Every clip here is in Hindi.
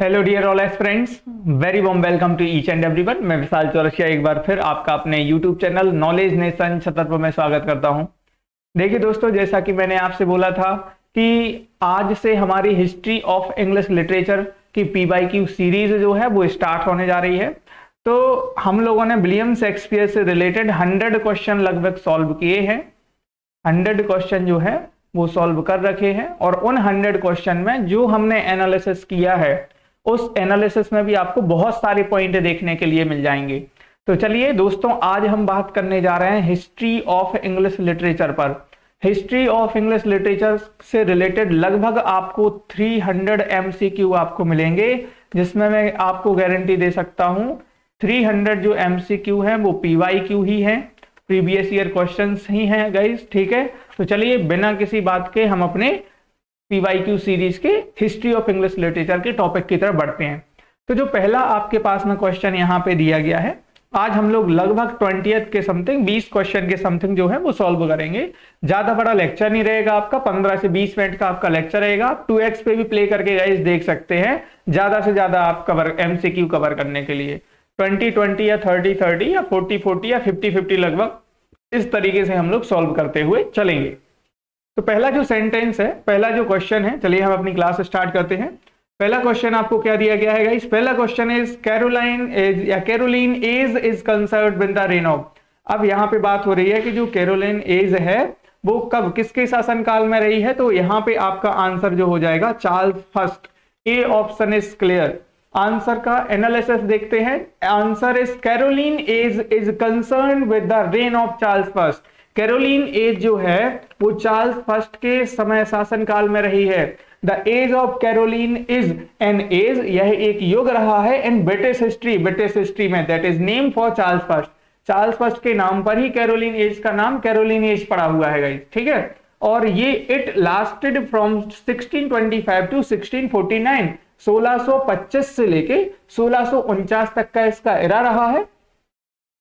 Hello dear all friends, very warm welcome to each and everyone. मैं विशाल चौरसिया एक बार फिर आपका अपने YouTube channel knowledge nation Chhatarpur में स्वागत करता हूं। देखिए दोस्तों, जैसा कि मैंने आपसे बोला था कि आज से हमारी हिस्ट्री ऑफ इंग्लिश लिटरेचर की PYQ सीरीज जो है वो स्टार्ट होने जा रही है। तो हम लोगों ने विलियम शेक्सपियर से रिलेटेड 100 क्वेश्चन लगभग सॉल्व किए हैं। 100 क्वेश्चन जो है वो सॉल्व कर रखे हैं और उन 100 क्वेश्चन में जो हमने एनालिसिस किया है उस एनालिसिस में भी आपको बहुत सारे पॉइंट देखने के लिए मिल जाएंगे। तो चलिए दोस्तों, आज हम बात करने जा रहे हैं हिस्ट्री ऑफ इंग्लिश लिटरेचर पर। हिस्ट्री ऑफ इंग्लिश लिटरेचर से रिलेटेड लगभग आपको 300 MCQ आपको मिलेंगे, जिसमें मैं आपको गारंटी दे सकता हूं 300 जो MCQ है वो PYQ ही है, प्रीवियस ईयर क्वेश्चंस ही हैं गाइस। ठीक है, तो चलिए बिना किसी बात के हम अपने PYQ सीरीज के हिस्ट्री ऑफ इंग्लिश लिटरेचर के टॉपिक की तरफ बढ़ते हैं। तो जो पहला आपके पास में क्वेश्चन यहाँ पे दिया गया है, आज हम लोग लगभग 20 के समथिंग 20 क्वेश्चन के समथिंग जो है वो सॉल्व करेंगे। ज्यादा बड़ा लेक्चर नहीं रहेगा आपका, 15 से 20 मिनट का आपका लेक्चर रहेगा। 2x पे भी प्ले करके गाइस देख सकते हैं, ज्यादा से ज्यादा आप कवर MCQ कवर करने के लिए 20-20 या 30-30 या 40-40 या 50-50 लगभग इस तरीके से हम लोग सॉल्व करते हुए चलेंगे। तो पहला जो सेंटेंस है, पहला जो क्वेश्चन है, चलिए हम अपनी क्लास स्टार्ट करते हैं। पहला क्वेश्चन आपको क्या दिया गया है गाइस? पहला question is Caroline age is concerned with the reign of. अब यहाँ पे बात हो रही है कि जो कैरोलिन एज है वो कब किसके शासनकाल में रही है, तो यहाँ पे आपका आंसर जो हो जाएगा Charles first. A option is clear. Answer का एनालिसिस देखते हैं। Answer is Caroline age is concerned with the reign of Charles first. Caroline age जो है वो चार्ल्स फर्स्ट के समय शासनकाल में रही है। The age of Caroline is an age, यह एक युग रहा है in British history, British history में, that is name for Charles first. Charles first के नाम पर ही कैरोलिन एज का नाम कैरोलिन एज पड़ा हुआ है गाइस। ठीक है, और ये इट लास्टेड फ्रॉम 1625 टू 1649, 1625 से लेके 1649 तक का इसका एरा रहा है।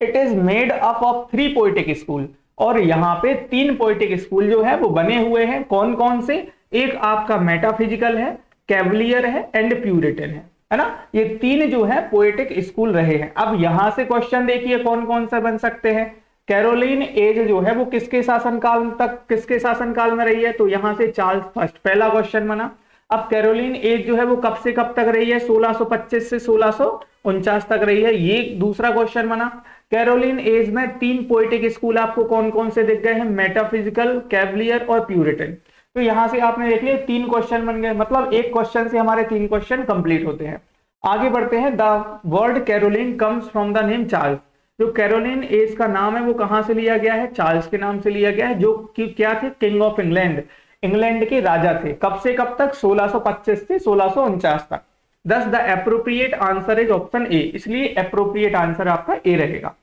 It is made up of 3 poetic school, और यहाँ पे 3 पोएटिक स्कूल जो है वो बने हुए हैं। कौन कौन से? एक आपका मेटाफिजिकल है, कैवलियर है एंड प्यूरिटन है ना। ये 3 जो है पोएटिक स्कूल रहे हैं। अब यहां से क्वेश्चन देखिए कौन कौन से बन सकते हैं। कैरोलिन एज जो है वो किसके शासनकाल में रही है, तो यहां से चार्ल्स फर्स्ट, पहला क्वेश्चन बना। अब कैरोलिन एज जो है वो कब से कब तक रही है? 1625 से 1649 तक रही है, ये दूसरा क्वेश्चन बना। कैरोलिन एज में 3 पोएटिक स्कूल आपको कौन कौन से दिख गए हैं? मेटाफिजिकल, कैवलियर और प्यूरिटन। तो यहां से आपने देख लिया 3 क्वेश्चन बन गए, मतलब एक क्वेश्चन से हमारे 3 क्वेश्चन कंप्लीट होते हैं। आगे बढ़ते हैं। The word Caroline comes from the name Charles. जो कैरोलिन एज का नाम है वो कहां से लिया गया है? चार्ल्स के नाम से लिया गया है, जो कि क्या थे? किंग ऑफ इंग्लैंड, इंग्लैंड के राजा थे। कब से कब तक? 1625 से 1649 तक। दस the appropriate answer is option A, इसलिए एप्रोप्रिएट आंसर आपका ए रहेगा।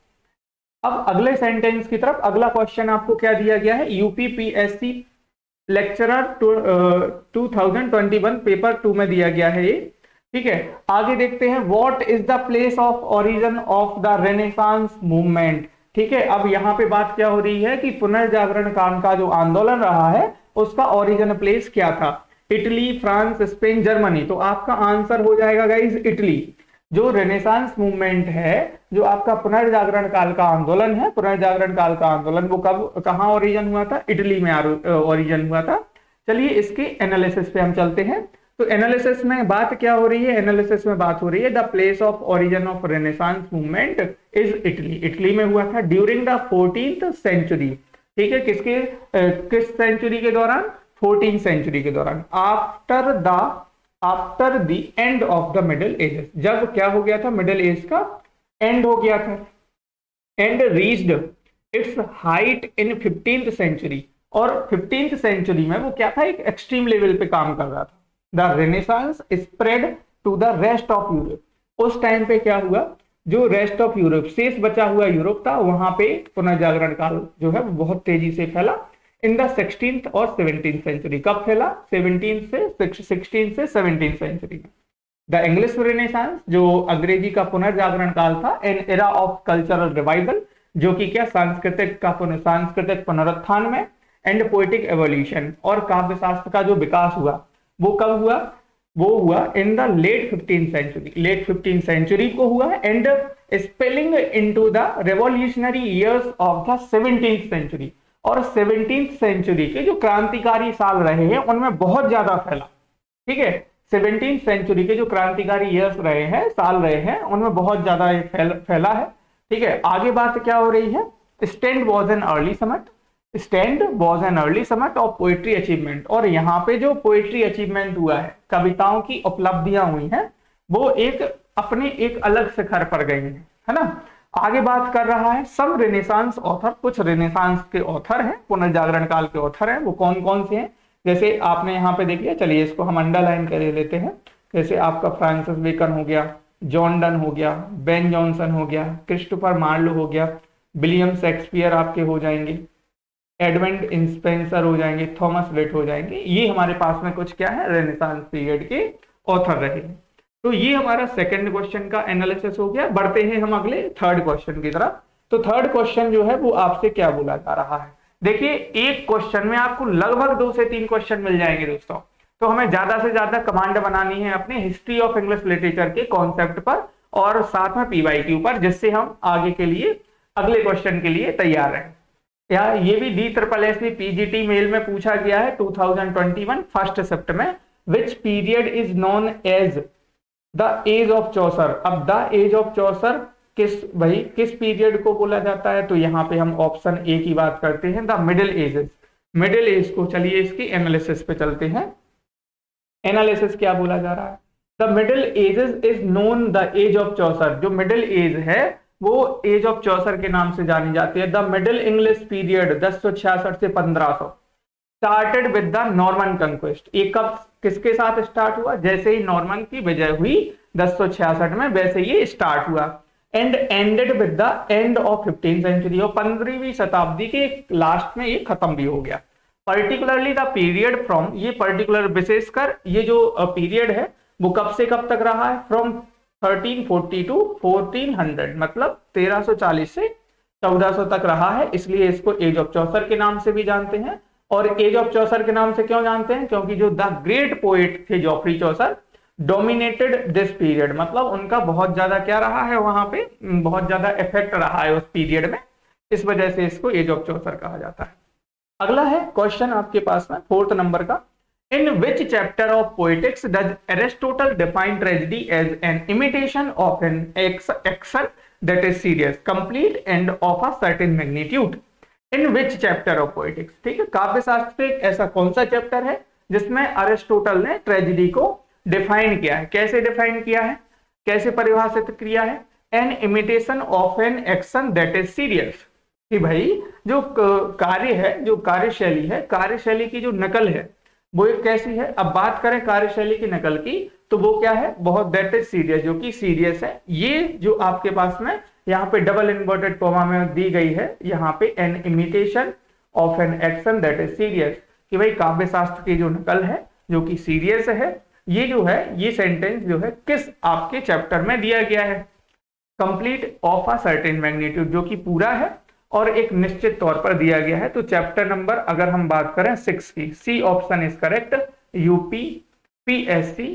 अब अगले सेंटेंस की तरफ, अगला क्वेश्चन आपको क्या दिया गया है? UPPSC लेक्चरर 2021 पेपर 2 में दिया गया है ये। ठीक है, आगे देखते हैं। What is the place of origin of the renaissance movement. ठीक है, अब यहाँ पे बात क्या हो रही है कि पुनर्जागरण काल का जो आंदोलन रहा है उसका ओरिजिन प्लेस क्या था? Italy, France, Spain, Germany. तो आपका आंसर हो जाएगा गाइज इटली। जो रेनेसांस मूवमेंट है, जो आपका पुनर्जागरण काल का आंदोलन है, पुनर्जागरण काल का आंदोलन वो कब कहां ओरिजिन हुआ था? इटली में ओरिजिन हुआ था। चलिए इसके एनालिसिस पे हम चलते हैं। तो एनालिसिस में बात क्या हो रही है? एनालिसिस में बात हो रही है the place of origin of renaissance movement is Italy. Italy में हुआ था ड्यूरिंग द 14th सेंचुरी। ठीक है, किस सेंचुरी के दौरान? 14th सेंचुरी के दौरान। After the end of the middle edges, जब क्या हो गया था? मिडिल एज का एंड हो गया था। And reached its height in 15th century, और 15th सेंचुरी में वो क्या था? एक एक्सट्रीम लेवल पे काम कर रहा था। The Renaissance spread to the rest of Europe. उस टाइम पे क्या हुआ? जो रेस्ट ऑफ यूरोप, शेष बचा हुआ यूरोप था, वहां पे पुनर्जागरण काल जो है वो बहुत तेजी से फैला इन द 16th और 17th सेंचुरी। कब फैला? 16 से 17th सेंचुरी में। द इंग्लिश रेनेसांस, जो अंग्रेजी का पुनर्जागरण काल था, an era of cultural revival, जो कि क्या? सांस्कृतिक पुनरुत्थान में, एंड पोएटिक एवोल्यूशन, और काव्य शास्त्र का जो विकास हुआ वो कब हुआ? वो हुआ in the late 15th century, late 15th century को हुआ, and spilling into the revolutionary years of the 17th century. और 17th सेंचुरी के जो क्रांतिकारी साल रहे हैं उनमें बहुत ज्यादा फैला। ठीक है, 17th सेंचुरी के जो क्रांतिकारी ईयर्स रहे हैं, साल रहे हैं, उनमें बहुत ज्यादा ये फैला है। ठीक है, आगे बात क्या हो रही है, stand was an early summit, stand was an early summit of poetry achievement. और यहाँ पे जो पोएट्री अचीवमेंट हुआ है, कविताओं की उपलब्धियां हुई हैं, वो एक अपने एक अलग शिखर पर गई है ना। आगे बात कर रहा है सब रेनेसांस ऑथर, कुछ रेनेसांस के ऑथर हैं, पुनर्जागरण काल के ऑथर हैं, वो कौन कौन से हैं, जैसे आपने यहाँ पे देख लिया, चलिए इसको हम अंडरलाइन कर लेते हैं। जैसे आपका फ्रांसिस बेकन हो गया, जॉन डन हो गया, बेन जॉनसन हो गया, क्रिस्टोफर मार्लो हो गया, विलियम शेक्सपियर आपके हो जाएंगे, एडमंड स्पेंसर हो जाएंगे, थॉमस वेट हो जाएंगे। ये हमारे पास में कुछ क्या है, रेनेसांस पीरियड के ऑथर रहे। तो ये हमारा सेकंड क्वेश्चन का एनालिसिस हो गया। बढ़ते हैं हम अगले थर्ड क्वेश्चन की तरफ। तो थर्ड क्वेश्चन जो है वो आपसे क्या बोला जा रहा है, देखिए एक क्वेश्चन में आपको लगभग 2 से 3 क्वेश्चन मिल जाएंगे दोस्तों। तो हमें ज्यादा से ज्यादा कमांड बनानी है अपने हिस्ट्री ऑफ इंग्लिश लिटरेचर के कॉन्सेप्ट पर और साथ में PYQ पर, जिससे हम आगे के लिए अगले क्वेश्चन के लिए तैयार रहें। या ये भी DSSS PGT मेल में पूछा गया है 2021 फर्स्ट शिफ्ट में, which period is known as the age of Chaucer. अब द एज ऑफ चौसर किस पीरियड को बोला जाता है, तो यहाँ पे हम ऑप्शन ए की बात करते हैं, the middle edges. Middle age को, चलिए इसकी एनालिसिस पे चलते हैं। एनालिसिस क्या बोला जा रहा है, the middle ages is known the age of Chaucer. जो मिडिल एज है वो एज ऑफ चौसर के नाम से जानी जाती है। द मिडिल इंग्लिश पीरियड 1066 से 1500 started with the Norman conquest. ये कब किसके साथ स्टार्ट हुआ, जैसे ही नॉर्मन की विजय हुई 1066 में, वैसे ये स्टार्ट हुआ, and ended with the end of 15th century. और 15वीं शताब्दी के लास्ट में ये खत्म भी हो गया। पर्टिकुलरली द पीरियड फ्रॉम, ये पर्टिकुलर विशेषकर ये जो पीरियड है वो कब से कब तक रहा है, फ्रॉम 1340 टू 1400, मतलब 1340 से 1400 तक रहा है। इसलिए इसको एज ऑफ चौसर के नाम से भी जानते हैं। और एज ऑफ चौसर के नाम से क्यों जानते हैं, क्योंकि जो द ग्रेट पोएट थे Geoffrey Chaucer dominated this period, मतलब उनका बहुत ज्यादा क्या रहा है, वहां पे बहुत ज्यादा इफेक्ट रहा है उस पीरियड में, इस वजह से इसको एज ऑफ चौसर कहा जाता है। अगला है क्वेश्चन आपके पास में 4th नंबर का, in which chapter of poetics does Aristotle define tragedy as an imitation of an action that is serious, complete and of a certain magnitude. In which chapter of poetics, ठीक है, काव्य शास्त्र एक ऐसा कौन सा चैप्टर है जिसमें अरिस्टोटल ने ट्रेजेडी को डिफाइन किया है। कैसे डिफाइन किया है, कैसे परिभाषित किया है, an imitation of an action that is serious, कि भाई जो कार्य है, जो कार्यशैली है, कार्यशैली की जो नकल है वो एक कैसी है। अब बात करें कार्यशैली की नकल की, तो वो क्या है, बहुत दैट इज सीरियस, जो कि सीरियस है। ये जो आपके पास में यहाँ पे डबल इन्वर्टेड कॉमा में दी गई है, यहाँ पे an imitation of an action that is serious, कि भाई काव्य शास्त्र की जो नकल है जो कि सीरियस है, ये जो है, ये सेंटेंस जो है किस आपके चैप्टर में दिया गया है, complete of a certain magnitude, जो कि पूरा है और एक निश्चित तौर पर दिया गया है। तो चैप्टर नंबर अगर हम बात करें 6 की, C option is correct, UP PSC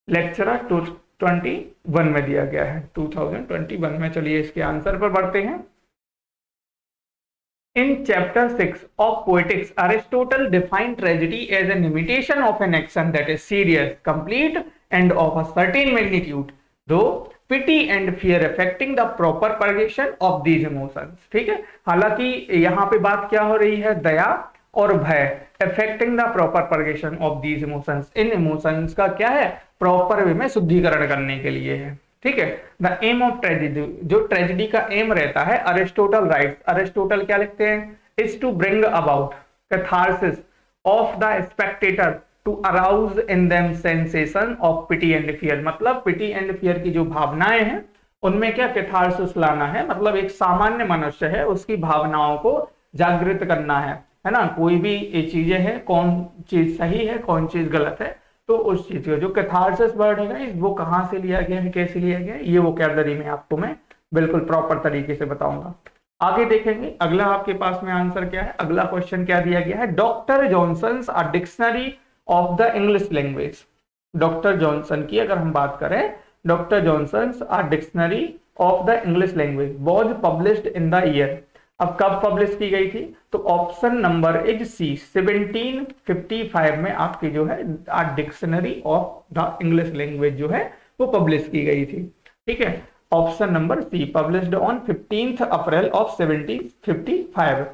lecturer 2021 में दिया गया है, 2021 में। चलिए इसके आंसर पर बढ़ते हैं। In chapter 6 of Poetics, Aristotle defined tragedy as an imitation of an action that is serious, complete, and of a certain magnitude, though pity and fear affecting the proper purgation of these emotions। ठीक है, हालांकि यहाँ पे बात क्या हो रही है, दया और भय, affecting the proper purgation of these emotions, in emotions का क्या है, प्रॉपर वे में शुद्धिकरण करने के लिए है। ठीक है, द एम ऑफ ट्रेजेडी, जो ट्रेजेडी का एम रहता है, अरिस्टोटल राइट्स, अरिस्टोटल क्या लिखते हैं, is to bring about catharsis of the spectator to arouse in them sensation of pity and fear, मतलब पिटी एंड फियर की जो भावनाएं हैं उनमें क्या कैथारसिस लाना है, मतलब एक सामान्य मनुष्य है उसकी भावनाओं को जागृत करना है ना। कोई भी ये चीजें हैं, कौन चीज सही है कौन चीज गलत है, तो उस चीज का जो कैथारसिस वर्ड है वो कहाँ से लिया गया है, कैसे लिया गया है, ये वोकैबुलरी में आपको मैं बिल्कुल प्रॉपर तरीके से बताऊंगा। आगे देखेंगे अगला आपके पास में आंसर क्या है। अगला क्वेश्चन क्या दिया गया है, doctor Johnson's a dictionary of the English language. Doctor Johnson की अगर हम बात करें, doctor Johnson's a dictionary of the English language was published in the year. अब कब पब्लिश की गई थी? तो ऑप्शन नंबर इज सी, 1755 में आपकी जो है a dictionary of the English language जो है वो पब्लिश की गई थी। ठीक है, option number C, published on 15 April of 1755,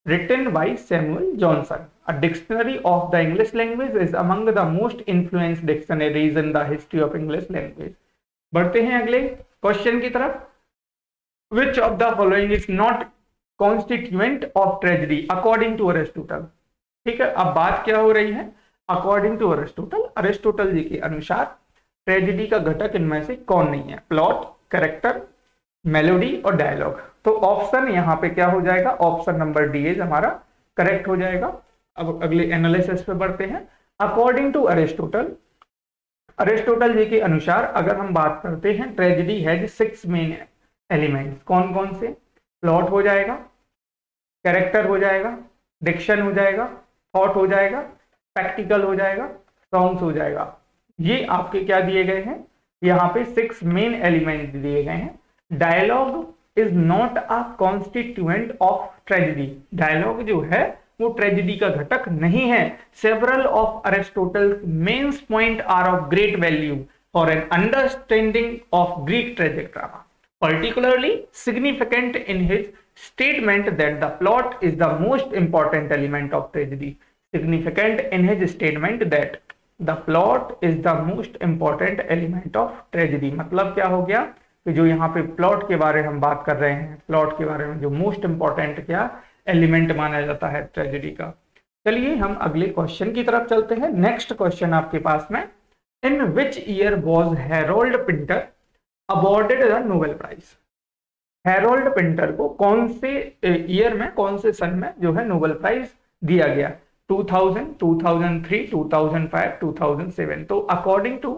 written by Samuel Johnson. A dictionary of the English language is among the most influenced dictionaries in the history of English language. बढ़ते हैं अगले क्वेश्चन की तरफ। Which of the following is not constituent of tragedy according to Aristotle? ठीक है, अब बात क्या हो रही है? अकॉर्डिंग टू अरिस्टोटल, अरिस्टोटल जी के अनुसार ट्रेजिडी का घटक इनमें से कौन नहीं है? प्लॉट, कैरेक्टर, मेलोडी और डायलॉग। तो ऑप्शन यहाँ पे क्या हो जाएगा? ऑप्शन नंबर डी इज हमारा करेक्ट हो जाएगा। अब अगले एनालिसिस पे बढ़ते हैं। अकॉर्डिंग टू अरिस्टोटल, अरिस्टोटल जी के अनुसार अगर हम बात करते हैं, ट्रेजिडी हैज 6 मेन एलिमेंट्स। कौन कौन से? प्लॉट हो जाएगा, कैरेक्टर हो जाएगा, डिक्शन हो जाएगा, थॉट हो जाएगा, प्रैक्टिकल हो जाएगा, सॉन्ग्स हो जाएगा। ये आपके क्या दिए गए हैं? यहाँ पे 6 मेन एलिमेंट दिए गए हैं। Dialogue is not a constituent of tragedy, dialogue जो है वो ट्रेजिडी का घटक नहीं है। Several of Aristotle mains point are of great value for an understanding of Greek tragic drama, particularly significant in his statement that the plot is the most important element of tragedy. Significant in his statement that the plot is the most important element of tragedy. मतलब क्या हो गया कि जो यहाँ पे प्लॉट के बारे में हम बात कर रहे हैं, प्लॉट के बारे में जो मोस्ट इंपॉर्टेंट क्या एलिमेंट माना जाता है ट्रेजेडी का। चलिए हम अगले क्वेश्चन की तरफ चलते हैं। नेक्स्ट क्वेश्चन आपके पास में, in which year was Harold Pinter awarded the Nobel prize? Harold Pinter को कौन से ईयर में, कौन से सन में जो है नोबेल प्राइज दिया गया? 2000, 2003, 2005, 2007। तो according to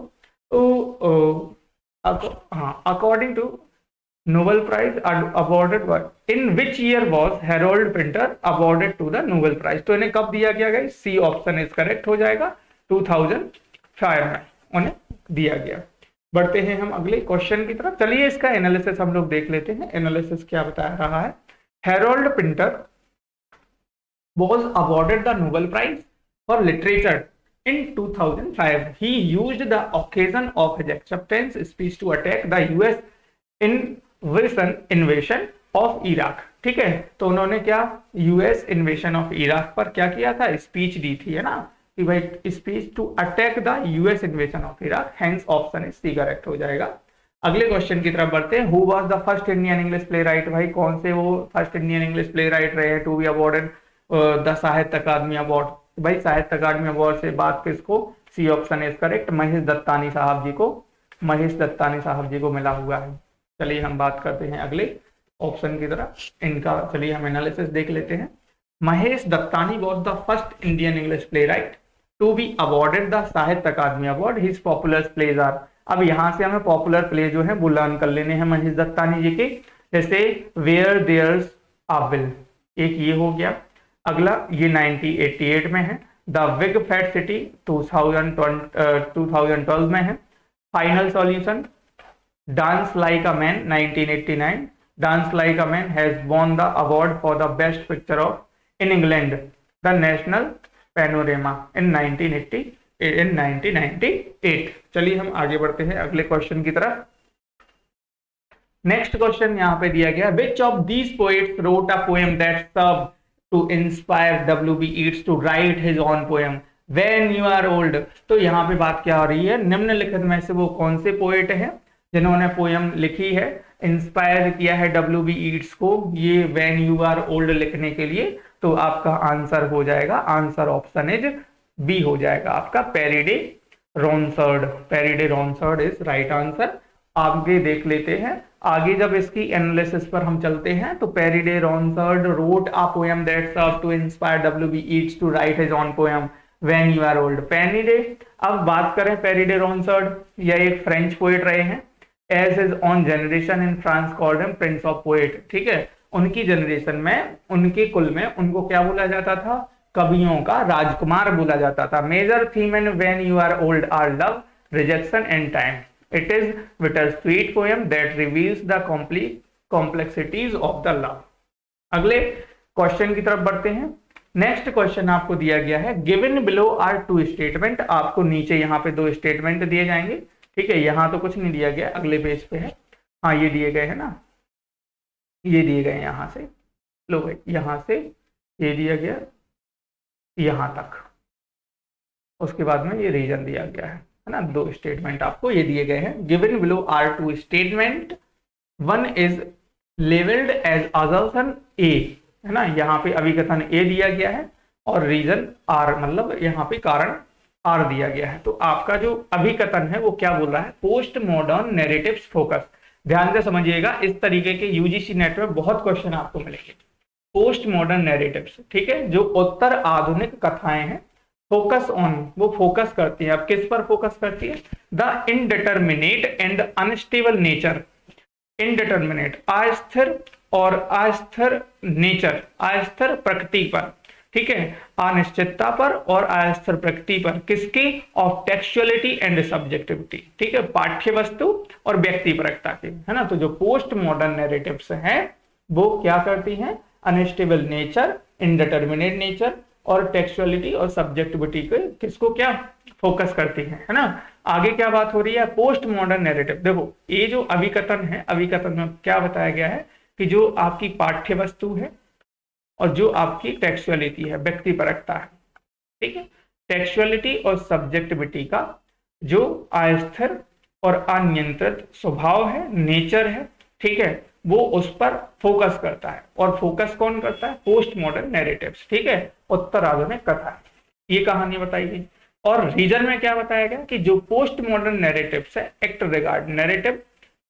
according to Nobel prize awarded in which year was Harold Pinter awarded to the Nobel prize? तो इन्हें कब दिया गया guys? C option is correct हो जाएगा, 2005 में उन्हें दिया गया। बढ़ते हैं हम अगले क्वेश्चन की तरफ। चलिए इसका एनालिसिस हम लोग देख लेते हैं। एनालिसिस क्या बता रहा है? Harold Pinter was awarded the Nobel Prize for Literature in 2005. He used the occasion of his acceptance speech to attack the US invasion of Iraq. ठीक है, तो उन्होंने क्या US इन्वेशन ऑफ इराक पर क्या किया था? स्पीच दी थी, है ना, कि भाई speech to attack the US invasion of Iraq. Hence option is C correct हो जाएगा। अगले क्वेश्चन की तरफ बढ़ते हैं। Who was the first Indian English playwright? भाई कौन से वो first Indian English playwright रहे to be awarded the Sahitya Akademi award? भाई साहित्य अकादमी अवार्ड से बात किसको? C option is correct, Mahesh Dattani साहब जी को, महेश दत्तानी साहब जी को मिला हुआ है। चलिए हम बात करते हैं अगले ऑप्शन की तरफ, इनका चलिए हम एनालिसिस देख लेते हैं। Mahesh Dattani was the first Indian English playwright to be awarded the Sahitya Akademi award. His popular plays are, अब यहाँ से हमें पॉपुलर प्ले जो है वो लर्न कर लेने हैं महेश दत्तानी जी के, जैसे वेयर देयर्स अ विल, एक ये हो गया। अगला ये 1988 में है। द बिग फैट सिटी 2012 में है। Final solution, dance like a man 1989, dance like a man has won the award for the best picture of in England the national panorama in 1998। चलिए हम आगे बढ़ते हैं अगले क्वेश्चन की तरफ। नेक्स्ट क्वेश्चन यहाँ पे दिया गया, which of these poets wrote a poem that serve to inspire W.B. Yeats to write his own poem when you are old? तो यहाँ पे बात क्या हो रही है? निम्नलिखित में से वो कौन से पोएट हैं जिन्होंने पोएम लिखी है, इंस्पायर किया है W.B. Yeats को ये when you are old लिखने के लिए? तो आपका आंसर हो जाएगा, आंसर ऑप्शन इज बी हो जाएगा आपका, पेरिडे रॉनसर्ड। पेरिडे रॉनसर्ड इज राइट आंसर। आगे देख लेते हैं, आगे जब इसकी एनालिसिस पर हम चलते हैं तो Pierre de Ronsard wrote a poem that serve to inspire W.B. Yeats to write his own poem when you are old. Pierre de, अब बात करें पेरिडे रॉनसर्ड, यह एक फ्रेंच पोएट रहे हैं। As his own generation in France called him prince of poet. ठीक है, उनकी जनरेशन में, उनके कुल में उनको क्या बोला जाता था? कवियों का राजकुमार बोला जाता था। Major theme in when you are old are love, rejection and time. It is bittersweet poem that reveals the complexities of the love। अगले क्वेश्चन की तरफ बढ़ते हैं। नेक्स्ट क्वेश्चन आपको दिया गया है, given below are two statement. आपको नीचे यहाँ पे दो स्टेटमेंट दिए जाएंगे, ठीक है। यहाँ तो कुछ नहीं दिया गया, अगले पेज पे है। हाँ ये दिए गए हैं ना, ये दिए गए यहाँ से, लो भाई यहाँ से ये दिया गया यहाँ तक, उसके बाद में ये रीजन दिया गया है ना। दो स्टेटमेंट आपको ये दिए गए हैं। Given below are two statement, one is labelled as assertion A, है ना। यहाँ पे अभिकथन ए दिया गया है और रीजन आर, मतलब यहाँ पे कारण आर दिया गया है। तो आपका जो अभिकथन है वो क्या बोल रहा है, पोस्ट मॉडर्न नैरेटिव्स फोकस। ध्यान से समझिएगा, इस तरीके के यूजीसी नेट में बहुत क्वेश्चन आपको मिलेंगे। पोस्ट मॉडर्न नैरेटिव्स, ठीक है, जो उत्तर आधुनिक कथाएं हैं, फोकस ऑन, वो फोकस करती है। अब किस पर फोकस करती है, the indeterminate and unstable nature. Indeterminate अस्थिर और अस्थिर नेचर, अस्थिर प्रकृति पर, ठीक है, अनिश्चितता पर और अस्थिर प्रकृति पर, किसकी, ऑफ टेक्सुअलिटी एंड सब्जेक्टिविटी, ठीक है, पाठ्य वस्तु और व्यक्तिपरकता की, है ना। तो जो पोस्ट मॉडर्न नैरेटिव्स हैं वो क्या करती हैं, अनस्टेबल नेचर, इनडिटर्मिनेट नेचर और टेक्सुअलिटी और सब्जेक्टिविटी को, किसको क्या फोकस करती है ना। आगे क्या बात हो रही है, पोस्ट मॉडर्न नैरेटिव। देखो ये जो अभिकथन है, अभिकथन में क्या बताया गया है कि जो आपकी पाठ्य वस्तु है और जो आपकी टेक्सुअलिटी है, व्यक्तिपरकता है, ठीक है, टेक्सुअलिटी और सब्जेक्टिविटी का जो अस्थिर और अनियंत्रित स्वभाव है, नेचर है, ठीक है, वो उस पर फोकस करता है। और फोकस कौन करता है, पोस्ट मॉडर्न नैरेटिव्स, ठीक है, उत्तर आधुनिक कथा, ये कहानी बताई गई। और रीजन में क्या बताया गया कि जो पोस्ट मॉडर्न नैरेटिव्स है, एक्ट रिगार्ड नैरेटिव,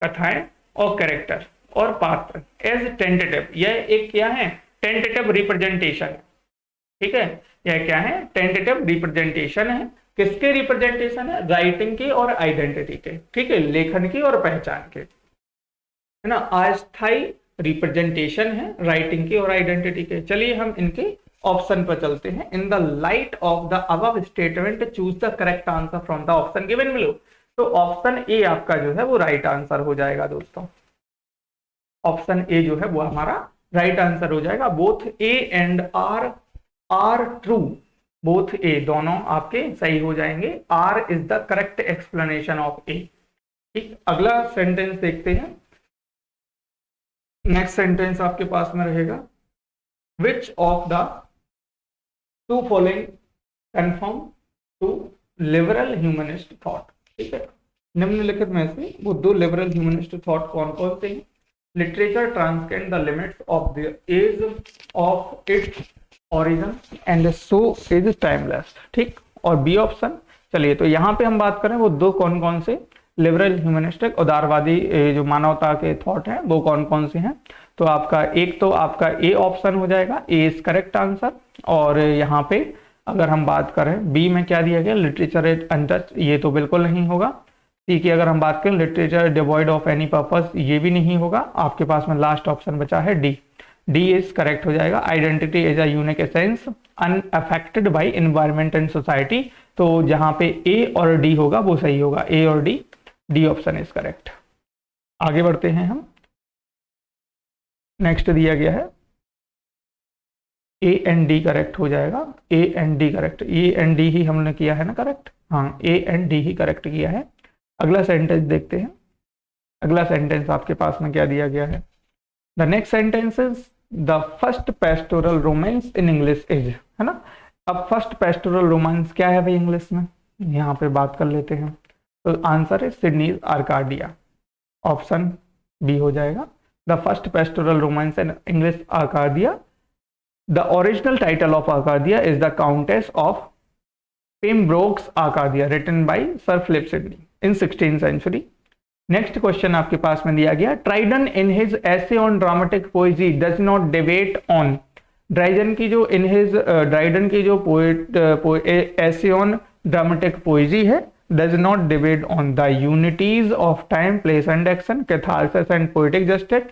कथाएं और कैरेक्टर और पात्र एज टेंटेटिव, यह एक क्या है, टेंटेटिव रिप्रेजेंटेशन है, ठीक है, यह क्या है, टेंटेटिव रिप्रेजेंटेशन है। किसके रिप्रेजेंटेशन है, राइटिंग की और आइडेंटिटी के, ठीक है, लेखन की और पहचान के, है ना। अस्थायी रिप्रेजेंटेशन है राइटिंग की और आइडेंटिटी के। चलिए हम इनके ऑप्शन पर चलते हैं। In the light of the above statement choose the correct answer from the option given below. तो ऑप्शन ए आपका जो है वो राइट आंसर हो जाएगा दोस्तों। ऑप्शन ए जो है वो हमारा राइट आंसर हो जाएगा। Both A and R are true, both A, दोनों आपके सही हो जाएंगे। R is the correct explanation of A. ठीक, अगला सेंटेंस देखते हैं। नेक्स्ट सेंटेंस आपके पास में रहेगा, which of the two following conform to liberal humanist thought. ठीक है, निम्नलिखित में से वो दो लिबरल ह्यूमनिस्ट थॉट कौन कौन से हैं। Literature transcend the limits of the age of its origin and so is timeless. ठीक, और बी ऑप्शन। चलिए तो यहाँ पे हम बात करें वो दो कौन कौन से लिबरल ह्यूमनिस्टिक उदारवादी जो मानवता के थॉट हैं वो कौन कौन से हैं। तो आपका एक तो आपका ए ऑप्शन हो जाएगा, ए इज करेक्ट आंसर। और यहाँ पे अगर हम बात करें बी में क्या दिया गया, लिटरेचर इज अनटच्ड, ये तो बिल्कुल नहीं होगा। सी की अगर हम बात करें, literature devoid of any purpose, ये भी नहीं होगा। आपके पास में लास्ट ऑप्शन बचा है डी, डी इज करेक्ट हो जाएगा। Identity is a unique essence unaffected bye environment and society. तो जहां पे ए और डी होगा वो सही होगा, ए और D, D option is correct. आगे बढ़ते हैं हम। नेक्स्ट दिया गया है ए एंड डी करेक्ट हो जाएगा, A and D correct, A and D ही हमने किया है ना करेक्ट, हाँ ए एंड डी ही करेक्ट किया है। अगला सेंटेंस देखते हैं। अगला सेंटेंस आपके पास में क्या दिया गया है, the next sentence is the first pastoral romance in English is, है ना। अब फर्स्ट पेस्टोरल रोमांस क्या है भाई इंग्लिश में, यहाँ पे बात कर लेते हैं। तो आंसर है सिडनीज आर्काडिया, ऑप्शन बी हो जाएगा। The first pastoral romance in English Arcadia, the original title of Arcadia is the Countess of Pembroke's Arcadia, written by sir Philip Sidney in 16th century। Next question आपके पास में दिया गया, Dryden in his essay on dramatic poesy does not debate on. Dryden की जो इन हिज ड्राइडन की जो एसे ऑन ड्रामेटिक पोएजी है, does not debate on the unities of time, place and action, catharsis and poetic justice,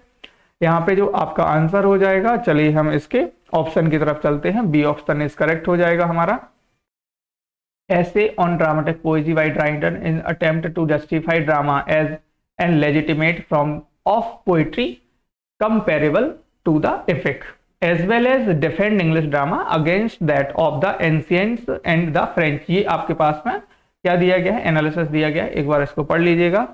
यहाँ पे जो आपका आंसर हो जाएगा, चलिए हम इसके ऑप्शन की तरफ चलते हैं। बी ऑप्शन इज करेक्ट हो जाएगा हमारा। Essay on dramatic poesy by Dryden in attempt to justify drama as an legitimate form of poetry comparable to the epic, as well as defend English drama against that of the ancients and the French। ये आपके पास में क्या दिया गया है, एनालिसिस दिया गया है, एक बार इसको पढ़ लीजिएगा।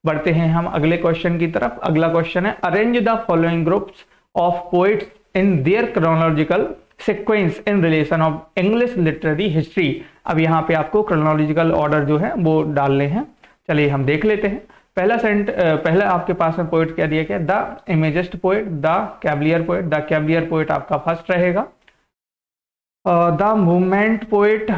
बढ़ते हैं हम अगले क्वेश्चन की तरफ। अगला क्वेश्चन है, arrange the following groups of poets in their chronological sequence in relation of English literary history. अब यहाँ पे आपको क्रोनोलॉजिकल ऑर्डर जो है वो डालने हैं। चलिए हम देख लेते हैं। पहला आपके पास में पोइट क्या दिया गया, the imagist poet, the cavalier poet. The cavalier poet आपका फर्स्ट रहेगा। द मूवमेंट पोइट,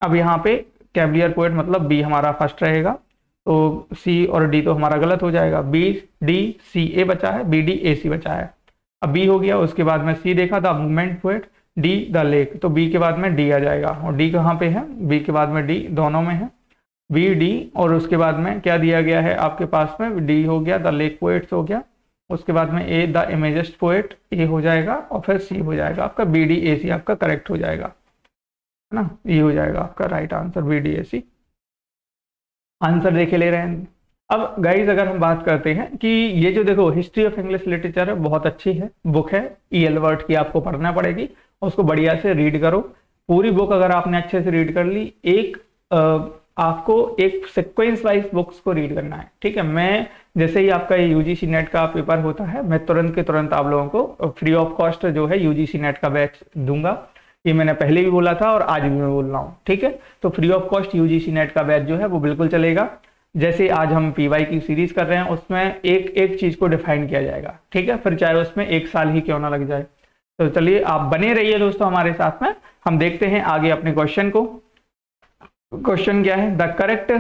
अब यहाँ पे कैवलियर पोइट मतलब बी हमारा फर्स्ट रहेगा, तो सी और डी तो हमारा गलत हो जाएगा। बी डी सी ए बचा है, बी डी ए सी बचा है। अब बी हो गया, उसके बाद में सी देखा, the movement poet, D the lake, तो बी के बाद में डी आ जाएगा। और डी कहाँ पे है, बी के बाद में डी, दोनों में है बी डी। और उसके बाद में क्या दिया गया है आपके पास में, डी हो गया, द लेक पोइट्स हो गया, उसके बाद में ए द इमेजिस्ट पोइट, ए हो जाएगा, और फिर सी हो जाएगा आपका बी डी ए सी, आपका करेक्ट हो जाएगा, है ना। ये हो जाएगा आपका right answer, B D A C. Answer देखे ले रहे हैं। अब गाइज अगर हम बात करते हैं कि ये जो देखो हिस्ट्री ऑफ इंग्लिश लिटरेचर है, बहुत अच्छी है बुक है, ई एलवर्ट की, आपको पढ़ना पड़ेगी, उसको बढ़िया से रीड करो। पूरी बुक अगर आपने अच्छे से रीड कर ली, आपको एक सीक्वेंस वाइज बुक्स को रीड करना है, ठीक है। मैं जैसे ही आपका यूजीसी नेट का पेपर होता है, मैं तुरंत के तुरंत आप लोगों को फ्री ऑफ कॉस्ट जो है यूजीसी नेट का बैच दूंगा। ये मैंने पहले भी बोला था और आज भी मैं बोल रहा हूँ, ठीक है। तो free of cost UGC net का बैच जो है वो बिल्कुल चलेगा। जैसे आज हम पीवाई की सीरीज कर रहे हैं, उसमें एक एक चीज को डिफाइन किया जाएगा, ठीक है, फिर चाहे उसमें 1 साल ही क्यों ना लग जाए। तो चलिए आप बने रहिए दोस्तों हमारे साथ में। हम देखते हैं आगे अपने क्वेश्चन को। क्वेश्चन क्या है, the correct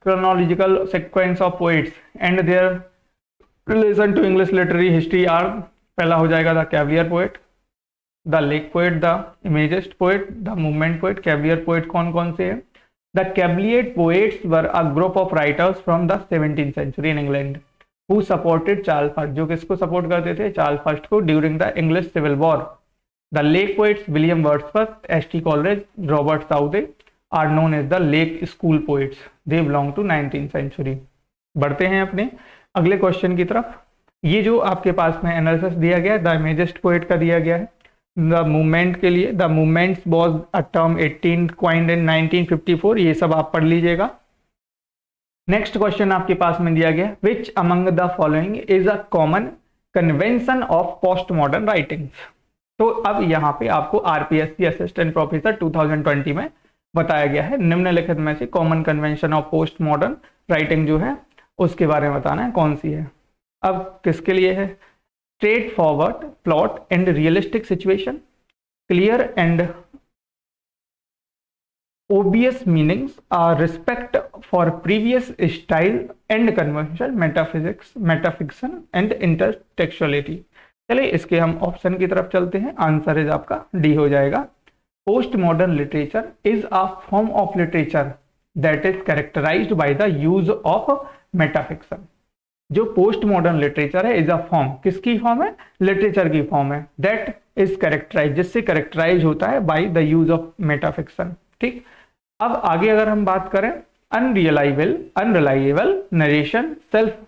chronological sequence of poets and their relation to English literary history are. पहला हो जाएगा the cavalier poet, the lake poet, the imagist poet, the movement poet. Cavalier poet कौन कौन से हैं? The cavalier poets were a group of writers from the 17th century in England who supported Charles first, जो किसको सपोर्ट करते थे, चार्ल्स फर्स्ट को, during the English civil war. The lake poets William Wordsworth, S T. Coleridge, Robert Southey are known as the lake school poets, they belong to 19th century. बढ़ते हैं अपने अगले क्वेश्चन की तरफ। ये जो आपके पास में एनालिसिस दिया गया है, द इमेजिस्ट पोइट का दिया गया है। द मूवमेंट के लिए, the movements was a term 18 coined in 1954, ये सब आप पढ़ लीजिएगा। नेक्स्ट क्वेश्चन आपके पास में दिया गया, which among the following is a common convention of post modern writings. तो अब यहाँ पे आपको आरपीएससी असिस्टेंट प्रोफेसर 2020 में बताया गया है, निम्नलिखित में से common convention of post modern writing जो है उसके बारे में बताना है कौन सी है। अब किसके लिए है, straight forward plot and realistic situation, clear and obvious meanings, respect for previous style and convention, metafiction and intertextuality। चलिए इसके हम ऑप्शन की तरफ चलते हैं। आंसर इज आपका डी हो जाएगा। Post modern literature is a form of literature that is characterised by the use of metafiction. जो पोस्ट मॉडर्न लिटरेचर है इज अ फॉर्म, किसकी फॉर्म है, लिटरेचर की फॉर्म है, दैट इज कैरेक्टराइज, जिससे कैरेक्टराइज होता है by the use of metafiction, ठीक। अब आगे अगर हम बात करें, unreliable narration, self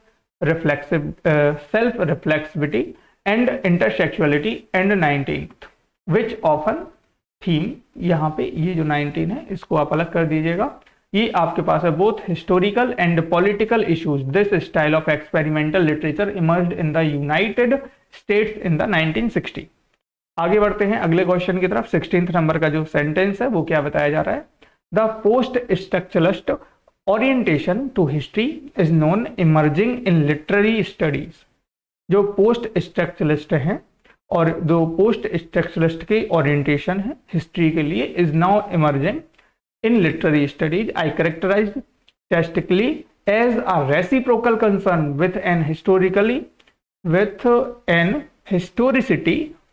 reflexivity and intertextuality and 19th which often theme. यहाँ पे ये जो 19 है इसको आप अलग कर दीजिएगा। ये आपके पास है both historical and political issues. This style of experimental literature emerged in the United states in the 1960। आगे बढ़ते हैं अगले क्वेश्चन की तरफ। 16th नंबर का जो सेंटेंस है वो क्या बताया जा रहा है, the post structuralist orientation to history is known emerging in literary studies. जो पोस्ट स्ट्रक्चरलिस्ट हैं और जो पोस्ट स्ट्रक्चरलिस्ट के ओरिएंटेशन है हिस्ट्री के लिए, is now emerging in literary studies. I characterized statistically as a reciprocal concern with an historicity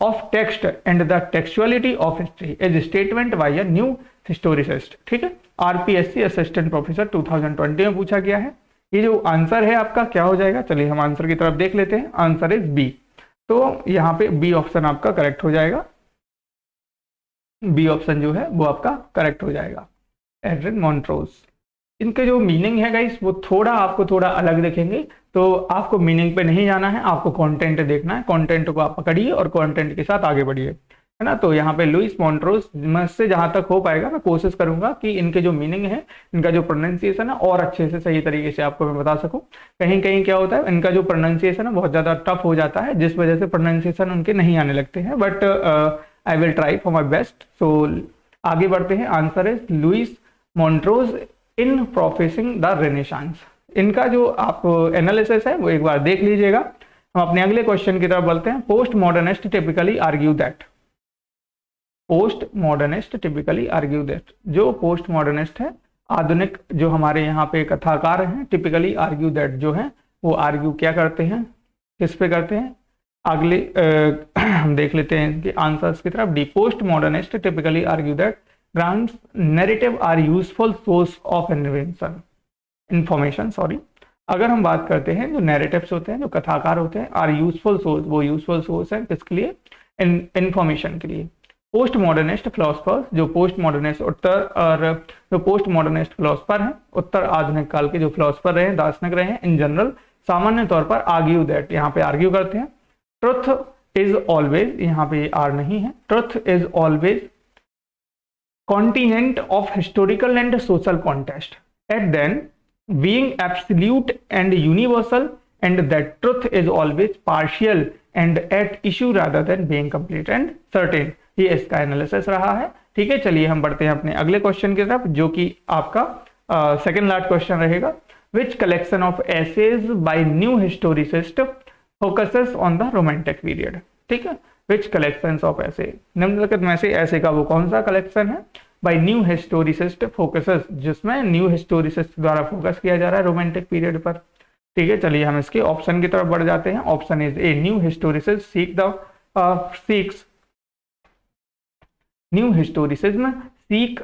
of text and the textuality of history as a statement by a new historicist। ठीक है, आरपीएससी असिस्टेंट प्रोफेसर 2020 में पूछा गया है। ये जो आंसर है आपका क्या हो जाएगा, चलिए हम आंसर की तरफ देख लेते हैं। Answer is B. तो यहाँ पे बी ऑप्शन आपका करेक्ट हो जाएगा, बी ऑप्शन जो है वो आपका करेक्ट हो जाएगा, एड्रिन मॉन्ट्रोज। इनके जो मीनिंग है गाइस वो थोड़ा आपको थोड़ा अलग दिखेंगे, तो आपको मीनिंग पे नहीं जाना है, आपको कंटेंट देखना है, कंटेंट को आप पकड़िए और कंटेंट के साथ आगे बढ़िए, है ना। तो यहाँ पे लुइस मॉन्ट्रोज से जहां तक हो पाएगा मैं कोशिश करूंगा कि इनके जो मीनिंग है, इनका जो प्रोनाउंसिएशन है और अच्छे से सही तरीके से आपको मैं बता सकूं। कहीं कहीं क्या होता है, इनका जो प्रोनाउंसिएशन है बहुत ज्यादा टफ हो जाता है, जिस वजह से प्रोनाउंसिएशन उनके नहीं आने लगते हैं, but I will try for my best. So आगे बढ़ते हैं। Answer is Louis Montrose in professing the renaissance. इनका जो आप एनालिसिस है वो एक बार देख लीजिएगा। हम अपने अगले क्वेश्चन की तरफ बढ़ते हैं। Post modernist typically argue that, post modernist typically argue that, जो पोस्ट मॉडर्निस्ट है, आधुनिक जो हमारे यहाँ पे कथाकार हैं, टिपिकली आर्ग्यू दैट जो है वो आर्ग्यू क्या करते हैं, किस पे करते हैं। अगले हम देख लेते हैं इनके आंसर्स की तरफ। D post modernist typically argue that grands narrative are useful source of information, sorry. अगर हम बात करते हैं जो नैरेटिव्स होते हैं, जो कथाकार होते हैं, आर यूजफुल सोर्स, वो यूजफुल सोर्स है किसके लिए, इंफॉर्मेशन के लिए। पोस्ट मॉडर्निस्ट फिलोसफर्स, जो पोस्ट मॉडर्निस्ट उत्तर और जो पोस्ट मॉडर्निस्ट फिलोसफर हैं, उत्तर आधुनिक काल के जो फिलोसफर रहे, दार्शनिक रहे हैं, इन जनरल सामान्य तौर पर आर्ग्यू दैट, यहाँ पे आर्ग्यू करते हैं, ट्रुथ इज ऑलवेज, यहाँ पे आर नहीं है, truth is always continent of historical and social context, at then being absolute and universal, and that truth is always partial and at issue rather than being complete and certain। ये इसका एनालिसिस रहा है। ठीक है, चलिए हम बढ़ते हैं अपने अगले क्वेश्चन की तरफ, जो कि आपका सेकंड लास्ट क्वेश्चन रहेगा। Which collection of essays by new historicist focuses on the romantic period. ठीक है, विच कलेक्शंस ऑफ ऐसे, निम्नलिखित में से ऐसे का वो कौन सा कलेक्शन है, बाय न्यू हिस्टोरिसिस्ट फोकसेस, जिसमें न्यू हिस्टोरिसिस्ट द्वारा फोकस किया जा रहा है रोमांटिक पीरियड पर। ठीक है, चलिए हम इसके ऑप्शन की तरफ बढ़ जाते हैं। Option is A, new historicist seeks new historicism seek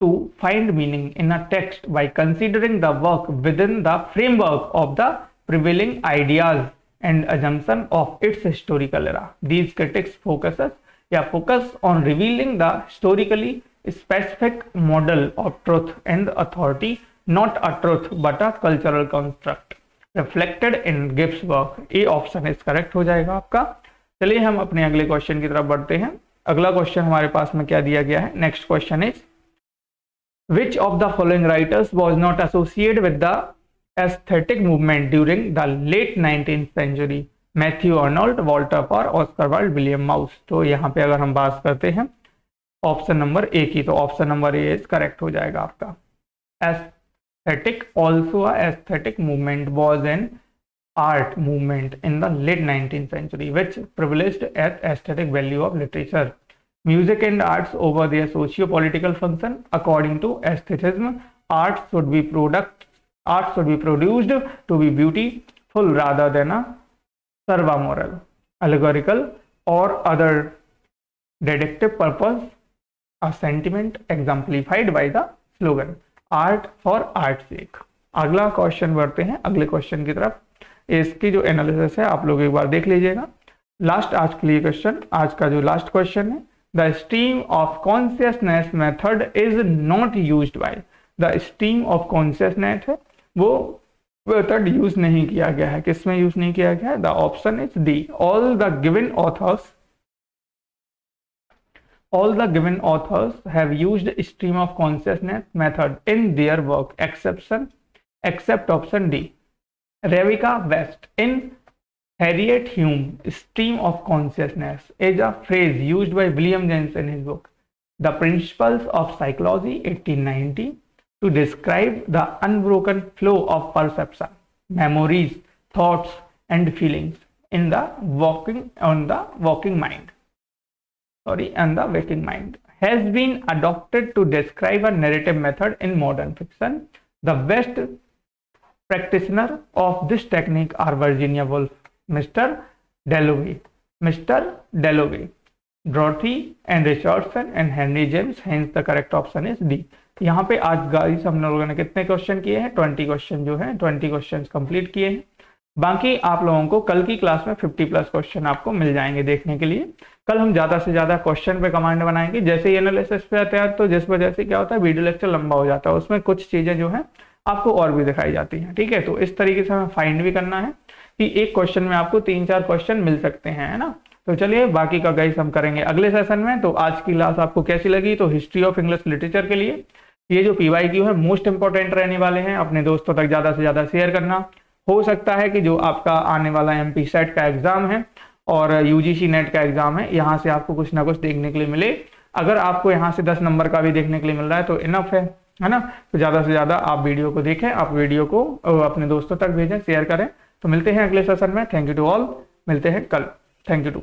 to find meaning in a text by considering the work within the framework of the prevailing ideas and assumption of its historical era. These critics focus on revealing the historically specific model of truth and authority, not a truth but a cultural construct reflected in Gibbs work। ये ऑप्शन इज करेक्ट हो जाएगा आपका। चलिए हम अपने अगले क्वेश्चन की तरफ बढ़ते हैं। अगला क्वेश्चन हमारे पास में क्या दिया गया है, next question is which of the following writers was not associated with the aesthetic movement during the late 19th century? Matthew Arnold, Walter Pater, Oscar Wilde, William Morris. तो यहाँ पे अगर हम बात करते हैं ऑप्शन नंबर ए की, तो option number A is correct हो जाएगा आपका। Aesthetic, also aesthetic movement was an art movement in the late 19th century which privileged at aesthetic value of literature, music and arts over their socio-political function. According to aestheticism, art should be produced to be beautiful rather than a serve moral, allegorical or other deductive purpose, a sentiment exemplified by the slogan art for art's sake। अगला क्वेश्चन बढ़ते हैं अगले क्वेश्चन की तरफ। इसकी जो एनालिसिस है आप लोग एक बार देख लीजिएगा। लास्ट आज के लिए क्वेश्चन, आज का जो लास्ट क्वेश्चन है, the stream of consciousness method is not used by, the stream of consciousness है वो मेथड यूज नहीं किया गया है। किसमें यूज नहीं किया गया है, the option is D, all the given authors have used stream of consciousness method in their work except option D, Rebecca West। In Harriet Hume, stream of consciousness is a phrase used by William James in his book The Principles of Psychology 1890 to describe the unbroken flow of perception, memories, thoughts and feelings in the waking mind, has been adopted to describe a narrative method in modern fiction. The best practitioner of this technique are Virginia Woolf, Mr. Dalloway, Dorothy and Richardson and Henry James। Hence the correct option is D। यहाँ पे आज गाइस हम लोगों ने कितने क्वेश्चन किए हैं, 20 क्वेश्चन जो है 20 क्वेश्चन कंप्लीट किए हैं। बाकी आप लोगों को कल की क्लास में 50+ क्वेश्चन आपको मिल जाएंगे देखने के लिए। कल हम ज़्यादा से ज़्यादा क्वेश्चन पे कमांड बनाएंगे, जैसे ही एनालिसिस पे आते हैं तो जिस वजह से क्या होता है वीडियो लेक्चर लंबा हो जाता है, उसमें कुछ चीज़ें जो है आपको और भी दिखाई जाती हैं। ठीक है, तो इस तरीके से हमें फाइंड भी करना है कि एक क्वेश्चन में आपको 3-4 क्वेश्चन मिल सकते हैं, है ना। तो चलिए बाकी का गाइस हम करेंगे अगले सेशन में। तो आज की क्लास आपको कैसी लगी, तो हिस्ट्री ऑफ इंग्लिश लिटरेचर के लिए ये जो PYQ है मोस्ट इंपॉर्टेंट रहने वाले हैं, अपने दोस्तों तक ज़्यादा से ज़्यादा शेयर करना। हो सकता है कि जो आपका आने वाला MP सेट का एग्जाम है और UGC नेट का एग्जाम है, यहाँ से आपको कुछ ना कुछ देखने के लिए मिले। अगर आपको यहाँ से 10 नंबर का भी देखने के लिए मिल रहा है तो इनफ है ना। तो ज़्यादा से ज़्यादा आप वीडियो को देखें, आप वीडियो को अपने दोस्तों तक भेजें, शेयर करें। तो मिलते हैं अगले सेशन में। थैंक यू टू ऑल, मिलते हैं कल। Thank you to